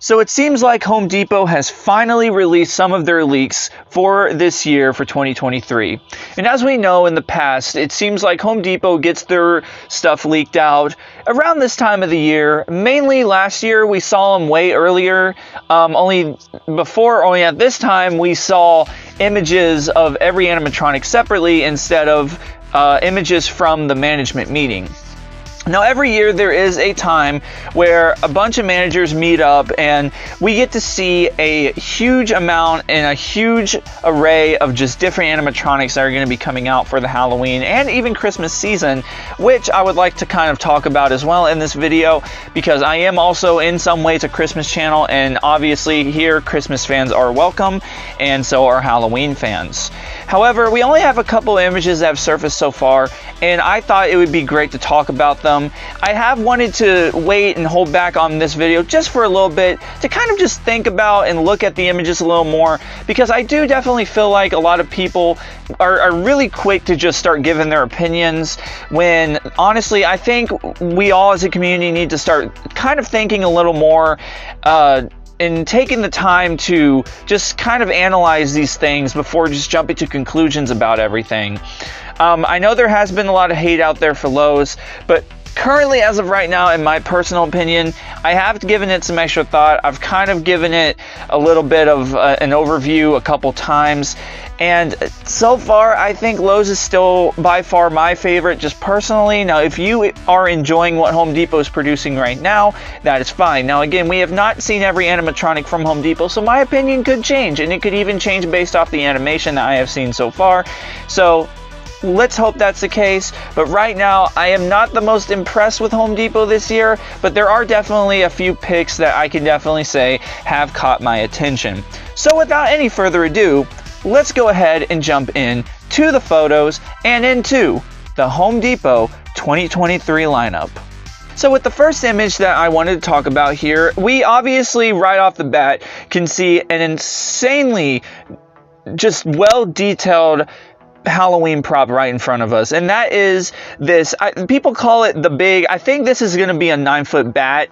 So it seems like Home Depot has finally released some of their leaks for this year, for 2023. And as we know in the past, it seems like Home Depot gets their stuff leaked out around this time of the year. Mainly last year, we saw them way earlier. Only at this time, we saw images of every animatronic separately instead of images from the management meeting. Now, every year there is a time where a bunch of managers meet up and we get to see a huge amount and a huge array of just different animatronics that are going to be coming out for the Halloween and even Christmas season, which I would like to kind of talk about as well in this video, because I am also in some ways a Christmas channel, and obviously here Christmas fans are welcome, and so are Halloween fans. However, we only have a couple images that have surfaced so far, and I thought it would be great to talk about them. I have wanted to wait and hold back on this video just for a little bit to kind of just think about and look at the images a little more, because I do definitely feel like a lot of people are really quick to just start giving their opinions, when honestly I think we all as a community need to start kind of thinking a little more and taking the time to just kind of analyze these things before just jumping to conclusions about everything. I know there has been a lot of hate out there for Lowe's, but currently, as of right now, in my personal opinion, I have given it some extra thought. I've kind of given it a little bit of an overview a couple times, and so far I think Lowe's is still by far my favorite, just personally. Now, if you are enjoying what Home Depot is producing right now, that is fine. Now again, we have not seen every animatronic from Home Depot, so my opinion could change, and it could even change based off the animation that I have seen so far. So let's hope that's the case. But right now, I am not the most impressed with Home Depot this year, but there are definitely a few picks that I can definitely say have caught my attention. So without any further ado, let's go ahead and jump in to the photos and into the Home Depot 2023 lineup. So with the first image that I wanted to talk about here, we obviously right off the bat can see an insanely just well-detailed Halloween prop right in front of us, and that is this, people call it the big, I think this is going to be a 9-foot bat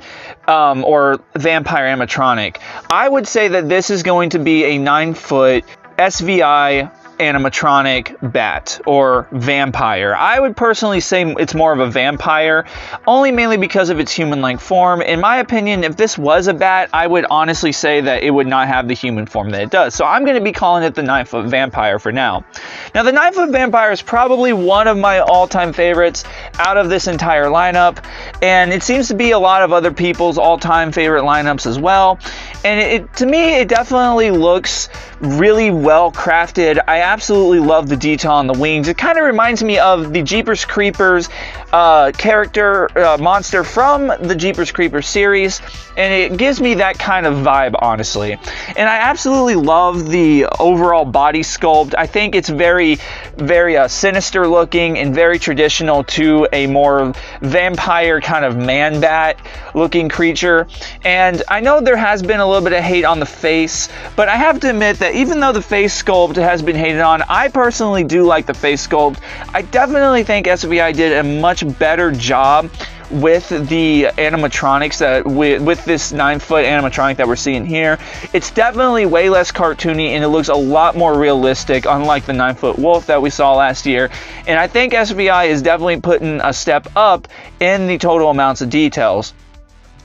or vampire animatronic. I would say that this is going to be a 9-foot SVI animatronic bat or vampire. I would personally say it's more of a vampire, only mainly because of its human-like form. In my opinion, if this was a bat, I would honestly say that it would not have the human form that it does. So I'm going to be calling it the 9-foot vampire for now. Now, the 9-foot vampire is probably one of my all-time favorites out of this entire lineup, and it seems to be a lot of other people's all-time favorite lineups as well. And to me, it definitely looks really well crafted. I absolutely love the detail on the wings. It kind of reminds me of the Jeepers Creepers monster from the Jeepers Creepers series, and it gives me that kind of vibe, honestly. And I absolutely love the overall body sculpt. I think it's very, very sinister looking and very traditional to a more vampire kind of man bat looking creature. And I know there has been a little bit of hate on the face, but I have to admit that even though the face sculpt has been hated on, I personally do like the face sculpt. I definitely think SVI did a much better job with the animatronics that with this 9-foot animatronic that we're seeing here. It's definitely way less cartoony, and it looks a lot more realistic, unlike the 9-foot wolf that we saw last year. And I think SVI is definitely putting a step up in the total amounts of details.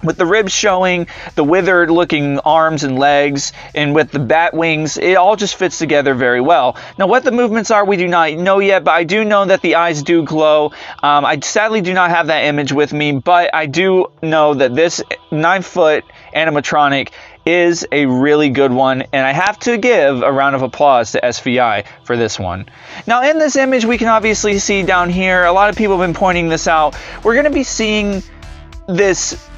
With the ribs showing, the withered looking arms and legs, and with the bat wings, it all just fits together very well. Now, what the movements are, we do not know yet, but I do know that the eyes do glow. I sadly do not have that image with me, but I do know that this 9-foot animatronic is a really good one, and I have to give a round of applause to SVI for this one. Now, in this image, we can obviously see down here, a lot of people have been pointing this out, we're going to be seeing this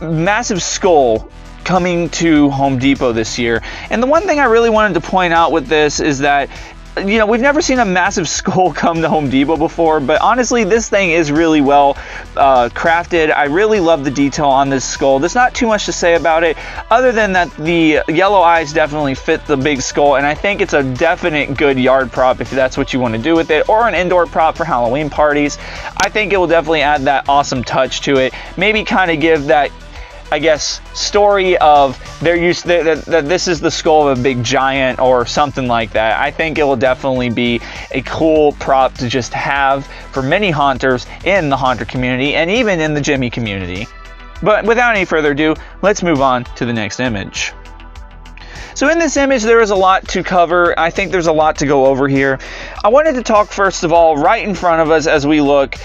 massive skull coming to Home Depot this year. And the one thing I really wanted to point out with this is that, you know, we've never seen a massive skull come to Home Depot before, but honestly, this thing is really well crafted. I really love the detail on this skull. There's not too much to say about it, other than that the yellow eyes definitely fit the big skull, and I think it's a definite good yard prop if that's what you want to do with it, or an indoor prop for Halloween parties. I think it will definitely add that awesome touch to it. Maybe kind of give that I guess, story of that this is the skull of a big giant or something like that. I think it will definitely be a cool prop to just have for many haunters in the haunter community and even in the Jimmy community. But without any further ado, let's move on to the next image. So in this image, there is a lot to cover. I think there's a lot to go over here. I wanted to talk first of all, right in front of us as we look.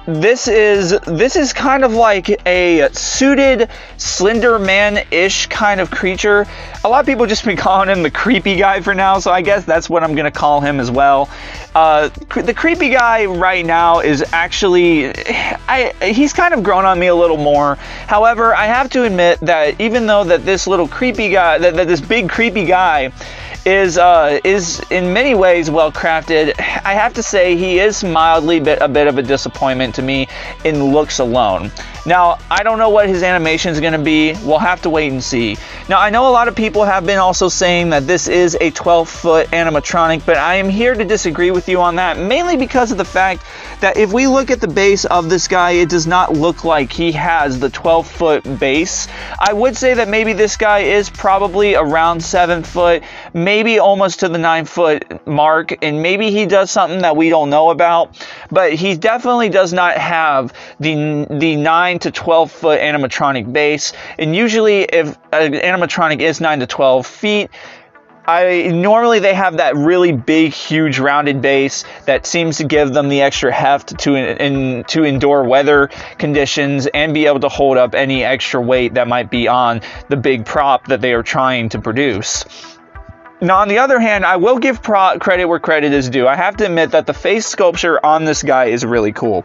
This is kind of like a suited Slenderman-ish kind of creature. A lot of people just been calling him the creepy guy for now, so I guess that's what I'm gonna call him as well. The creepy guy right now is actually, he's kind of grown on me a little more. However, I have to admit that even though that this little creepy guy, that this big creepy guy is in many ways well crafted, I have to say he is mildly a bit of a disappointment to me in looks alone. Now, I don't know what his animation is going to be. We'll have to wait and see. Now, I know a lot of people have been also saying that this is a 12-foot animatronic, but I am here to disagree with you on that, mainly because of the fact that if we look at the base of this guy, it does not look like he has the 12-foot base. I would say that maybe this guy is probably around 7 foot, maybe almost to the 9-foot mark, and maybe he does something that we don't know about, but he definitely does not have the 9 to 12 foot animatronic base. And usually if an animatronic is 9 to 12 feet, normally they have that really big, huge rounded base that seems to give them the extra heft to endure weather conditions and be able to hold up any extra weight that might be on the big prop that they are trying to produce. Now, on the other hand, I will give credit where credit is due. I have to admit that the face sculpture on this guy is really cool.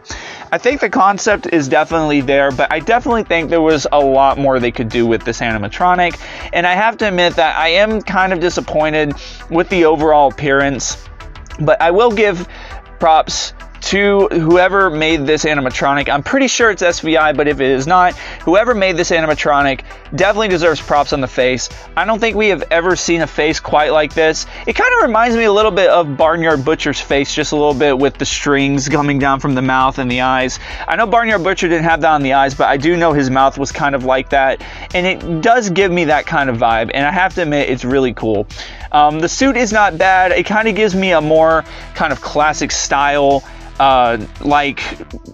I think the concept is definitely there, but I definitely think there was a lot more they could do with this animatronic. And I have to admit that I am kind of disappointed with the overall appearance, but I will give props to whoever made this animatronic. I'm pretty sure it's SVI, but if it is not, whoever made this animatronic definitely deserves props on the face. I don't think we have ever seen a face quite like this. It kind of reminds me a little bit of Barnyard Butcher's face, just a little bit with the strings coming down from the mouth and the eyes. I know Barnyard Butcher didn't have that on the eyes, but I do know his mouth was kind of like that, and it does give me that kind of vibe, and I have to admit, it's really cool. The suit is not bad. It kind of gives me a more kind of classic style, like,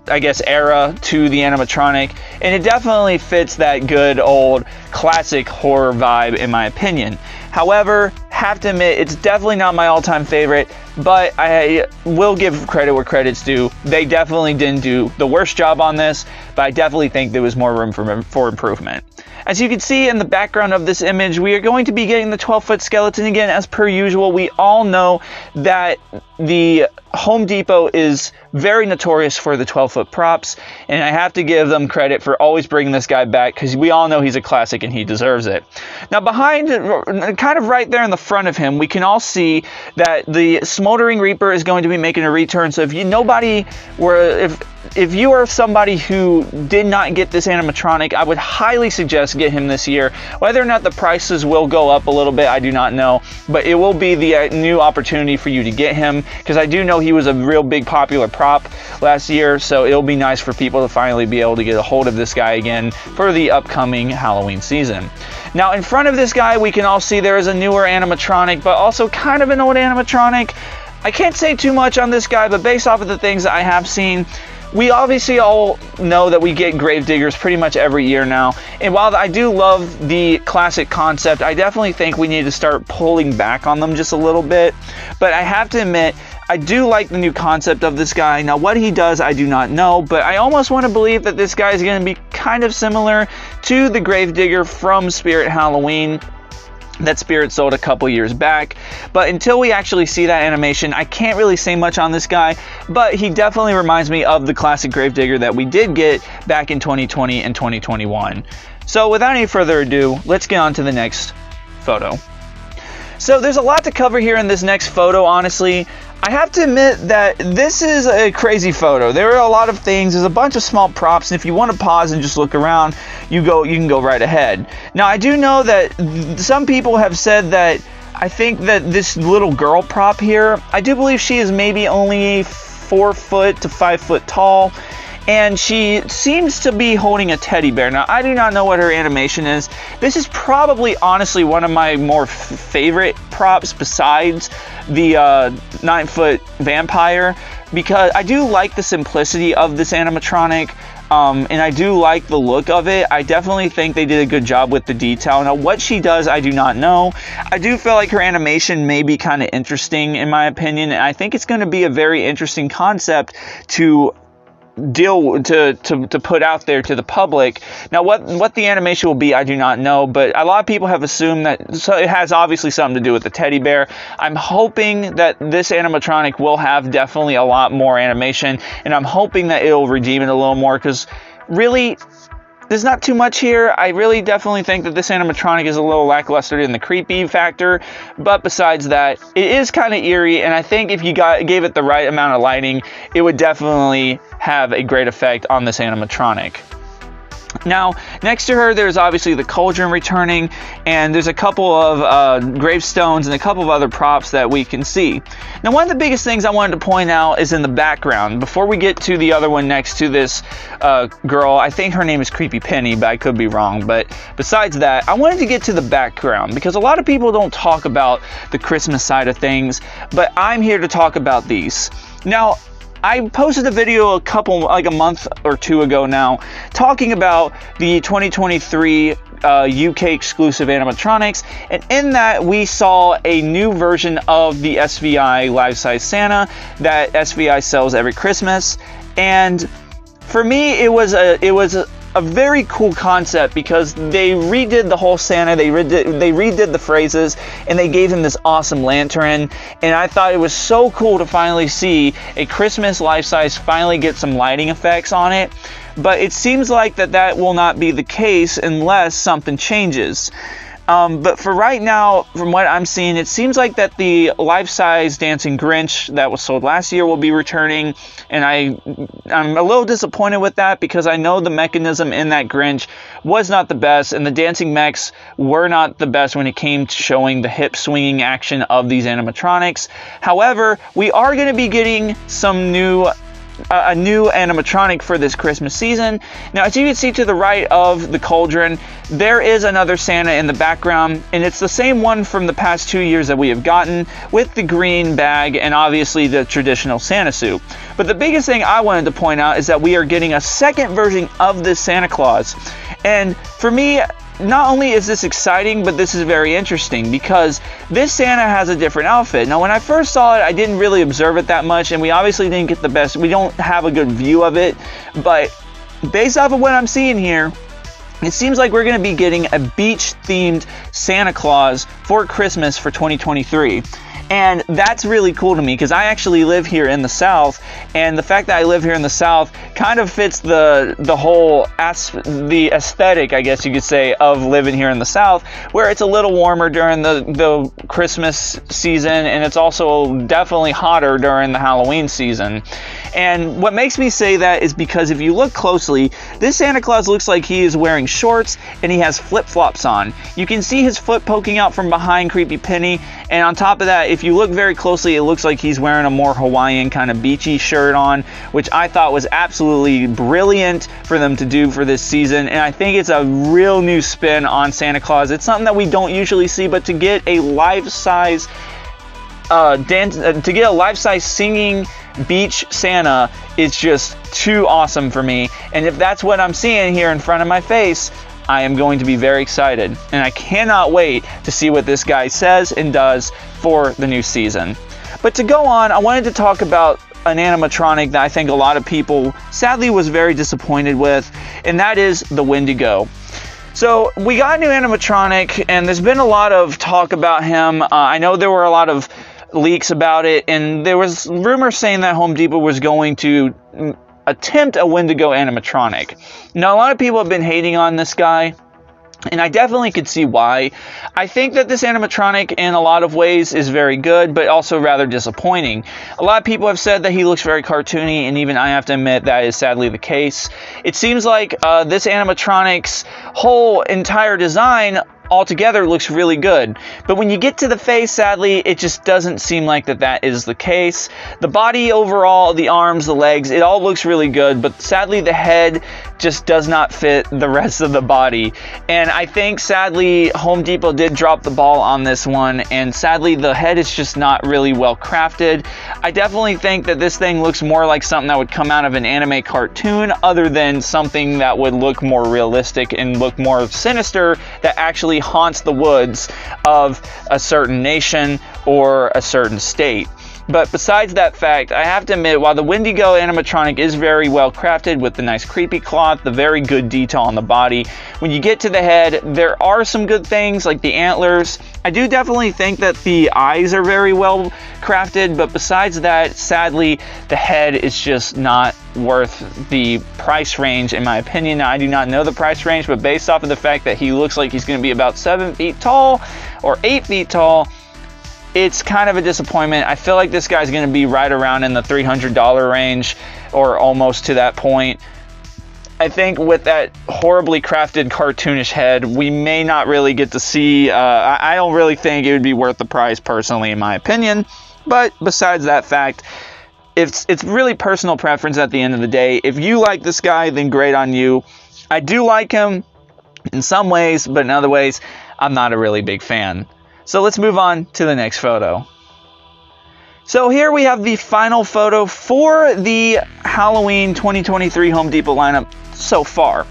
I guess, era to the animatronic, and it definitely fits that good old classic horror vibe in my opinion. However, have to admit, it's definitely not my all-time favorite, but I will give credit where credit's due. They definitely didn't do the worst job on this, but I definitely think there was more room for improvement. As you can see in the background of this image, we are going to be getting the 12-foot skeleton again. As per usual, we all know that the Home Depot is very notorious for the 12-foot props, and I have to give them credit for always bringing this guy back, because we all know he's a classic and he deserves it. Now, behind, kind of right there in the front of him, we can all see that the Smoldering Reaper is going to be making a return. So if you are somebody who did not get this animatronic, I would highly suggest get him this year. Whether or not the prices will go up a little bit, I do not know, but it will be the new opportunity for you to get him, because I do know he was a real big popular prop last year, so it'll be nice for people to finally be able to get a hold of this guy again for the upcoming Halloween season. Now, in front of this guy, we can all see there is a newer animatronic, but also kind of an old animatronic. I can't say too much on this guy, but based off of the things that I have seen, we obviously all know that we get gravediggers pretty much every year now, and while I do love the classic concept, I definitely think we need to start pulling back on them just a little bit. But I have to admit, I do like the new concept of this guy. Now, what he does, I do not know, but I almost want to believe that this guy is going to be kind of similar to the gravedigger from Spirit Halloween that Spirit sold a couple years back. But until we actually see that animation, I can't really say much on this guy, but he definitely reminds me of the classic gravedigger that we did get back in 2020 and 2021. So without any further ado, let's get on to the next photo. So there's a lot to cover here in this next photo, honestly. I have to admit that this is a crazy photo. There are a lot of things. There's a bunch of small props, and if you want to pause and just look around, you can go right ahead. Now, I do know that some people have said that I think that this little girl prop here, I do believe she is maybe only 4 foot to 5 foot tall. and she seems to be holding a teddy bear. Now, I do not know what her animation is. This is probably, honestly, one of my more favorite props besides the 9-foot vampire, because I do like the simplicity of this animatronic. And I do like the look of it. I definitely think they did a good job with the detail. Now, what she does, I do not know. I do feel like her animation may be kind of interesting, in my opinion, and I think it's going to be a very interesting concept to put out there to the public. Now, what the animation will be, I do not know, but a lot of people have assumed that it has obviously something to do with the teddy bear. I'm hoping that this animatronic will have definitely a lot more animation, and I'm hoping that it'll redeem it a little more, because really, there's not too much here. I really definitely think that this animatronic is a little lackluster in the creepy factor, but besides that, it is kind of eerie, and I think if you gave it the right amount of lighting, it would definitely have a great effect on this animatronic. Now, next to her, there's obviously the cauldron returning, and there's a couple of gravestones and a couple of other props that we can see. Now, one of the biggest things I wanted to point out is in the background. Before we get to the other one next to this girl, I think her name is Creepy Penny, but I could be wrong. But besides that, I wanted to get to the background, because a lot of people don't talk about the Christmas side of things, but I'm here to talk about these. Now, I posted a video like a month or two ago now, talking about the 2023 UK exclusive animatronics, and in that we saw a new version of the SVI life-size Santa that SVI sells every Christmas. And for me, it was a very cool concept, because they redid the whole Santa, they redid the phrases, and they gave him this awesome lantern. And I thought it was so cool to finally see a Christmas life-size finally get some lighting effects on it. But it seems like that will not be the case unless something changes. But for right now, from what I'm seeing, it seems like that the life-size dancing Grinch that was sold last year will be returning, and I'm a little disappointed with that, because I know the mechanism in that Grinch was not the best, and the dancing mechs were not the best when it came to showing the hip swinging action of these animatronics. However, we are going to be getting some a new animatronic for this Christmas season. Now, as you can see to the right of the cauldron, there is another Santa in the background, and it's the same one from the past 2 years that we have gotten, with the green bag and obviously the traditional Santa suit. But the biggest thing I wanted to point out is that we are getting a second version of this Santa Claus. And for me, not only is this exciting, but this is very interesting, because this Santa has a different outfit. Now, when I first saw it, I didn't really observe it that much, and we obviously didn't get we don't have a good view of it, but based off of what I'm seeing here, it seems like we're going to be getting a beach-themed Santa Claus for Christmas for 2023. And that's really cool to me, because I actually live here in the South, and the fact that I live here in the South kind of fits the aesthetic, I guess you could say, of living here in the South, where it's a little warmer during the Christmas season, and it's also definitely hotter during the Halloween season. And what makes me say that is because if you look closely, this Santa Claus looks like he is wearing shorts, and he has flip-flops on. You can see his foot poking out from behind Creepy Penny, and on top of that, if you look very closely, it looks like he's wearing a more Hawaiian kind of beachy shirt on, which I thought was absolutely brilliant for them to do for this season. And I think it's a real new spin on Santa Claus. It's something that we don't usually see, but to get a life-size singing beach Santa is just too awesome for me. And if that's what I'm seeing here in front of my face, I am going to be very excited, and I cannot wait to see what this guy says and does for the new season. But to go on, I wanted to talk about an animatronic that I think a lot of people sadly was very disappointed with, and that is the Windigo. So we got a new animatronic, and there's been a lot of talk about him. I know there were a lot of leaks about it, and there was rumors saying that Home Depot was going to attempt a Windigo animatronic. Now, a lot of people have been hating on this guy, and I definitely could see why. I think that this animatronic in a lot of ways is very good, but also rather disappointing. A lot of people have said that he looks very cartoony, and even I have to admit that is sadly the case. It seems like this animatronic's whole entire design altogether looks really good. But when you get to the face, sadly, it just doesn't seem like that is the case. The body overall, the arms, the legs, it all looks really good, but sadly the head just does not fit the rest of the body. And I think sadly Home Depot did drop the ball on this one, and sadly the head is just not really well crafted. I definitely think that this thing looks more like something that would come out of an anime cartoon, other than something that would look more realistic and look more sinister, that actually haunts the woods of a certain nation or a certain state. But besides that fact, I have to admit, while the Windigo animatronic is very well crafted with the nice creepy cloth, the very good detail on the body, when you get to the head, there are some good things like the antlers. I do definitely think that the eyes are very well crafted, but besides that, sadly, the head is just not worth the price range, in my opinion. Now, I do not know the price range, but based off of the fact that he looks like he's going to be about 7 feet tall or 8 feet tall, it's kind of a disappointment. I feel like this guy's going to be right around in the $300 range, or almost to that point. I think with that horribly crafted cartoonish head, we may not really get to see, I don't really think it would be worth the price personally, in my opinion. But besides that fact, it's really personal preference at the end of the day. If you like this guy, then great on you. I do like him in some ways, but in other ways, I'm not a really big fan. So let's move on to the next photo. So here we have the final photo for the Halloween 2023 Home Depot lineup so far.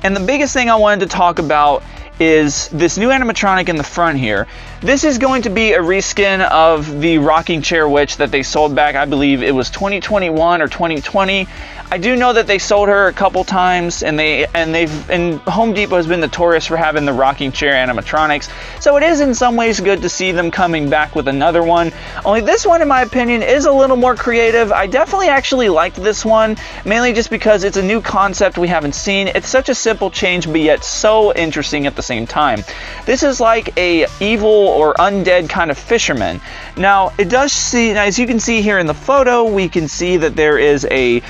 And the biggest thing I wanted to talk about is this new animatronic in the front here. This is going to be a reskin of the rocking chair witch that they sold back, I believe it was 2021 or 2020. I do know that they sold her a couple times, and Home Depot has been notorious for having the rocking chair animatronics. So it is in some ways good to see them coming back with another one. Only this one, in my opinion, is a little more creative. I definitely actually liked this one, mainly just because it's a new concept we haven't seen. It's such a simple change, but yet so interesting at the same time. This is like a evil or undead kind of fisherman. Now, it does see, as you can see here in the photo, we can see that there is a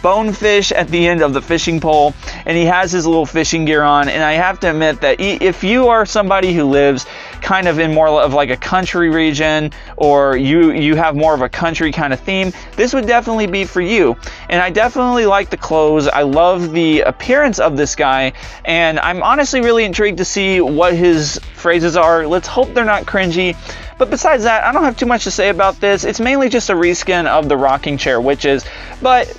bonefish at the end of the fishing pole, and he has his little fishing gear on. And I have to admit that if you are somebody who lives kind of in more of like a country region, or you have more of a country kind of theme, this would definitely be for you. And I definitely like the clothes. I love the appearance of this guy, and I'm honestly really intrigued to see what his phrases are. Let's hope they're not cringy. But besides that, I don't have too much to say about this. It's mainly just a reskin of the rocking chair witches, but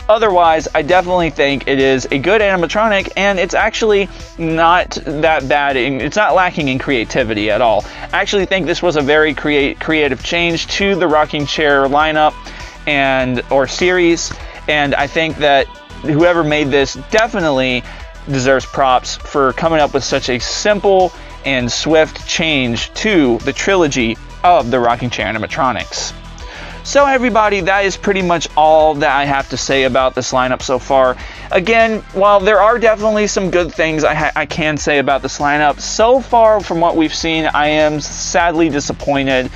otherwise, I definitely think it is a good animatronic, and it's actually not that bad. It's not lacking in creativity at all. I actually think this was a very creative change to the rocking chair lineup or series, and I think that whoever made this definitely deserves props for coming up with such a simple and swift change to the trilogy of the rocking chair animatronics. So everybody, that is pretty much all that I have to say about this lineup so far. Again, while there are definitely some good things I can say about this lineup, so far from what we've seen, I am sadly disappointed.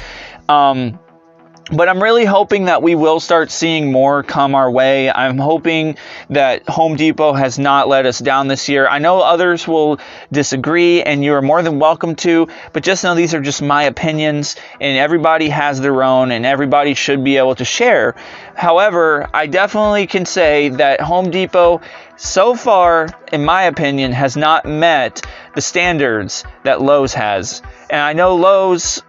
But I'm really hoping that we will start seeing more come our way. I'm hoping that Home Depot has not let us down this year. I know others will disagree, and you are more than welcome to, but just know these are just my opinions, and everybody has their own, and everybody should be able to share. However, I definitely can say that Home Depot, so far, in my opinion, has not met the standards that Lowe's has. And I know Lowe's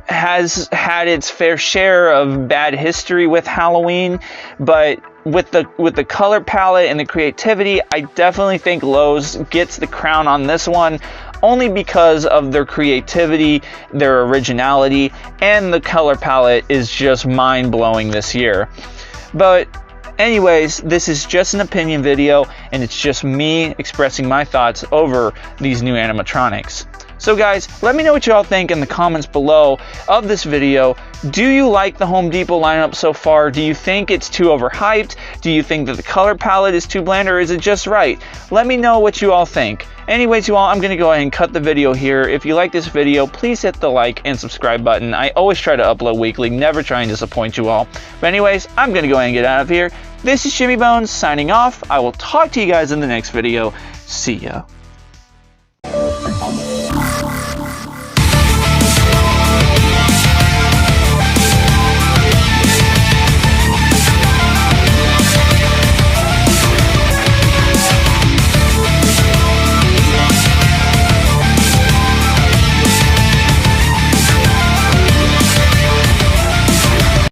has had its fair share of bad history with Halloween, but with the color palette and the creativity, I definitely think Lowe's gets the crown on this one, only because of their creativity, their originality, and the color palette is just mind-blowing this year. But anyways, this is just an opinion video, and it's just me expressing my thoughts over these new animatronics. So guys, let me know what you all think in the comments below of this video. Do you like the Home Depot lineup so far? Do you think it's too overhyped? Do you think that the color palette is too bland, or is it just right? Let me know what you all think. Anyways, you all, I'm going to go ahead and cut the video here. If you like this video, please hit the like and subscribe button. I always try to upload weekly, never try and disappoint you all. But anyways, I'm going to go ahead and get out of here. This is Jimmy Bones signing off. I will talk to you guys in the next video. See ya.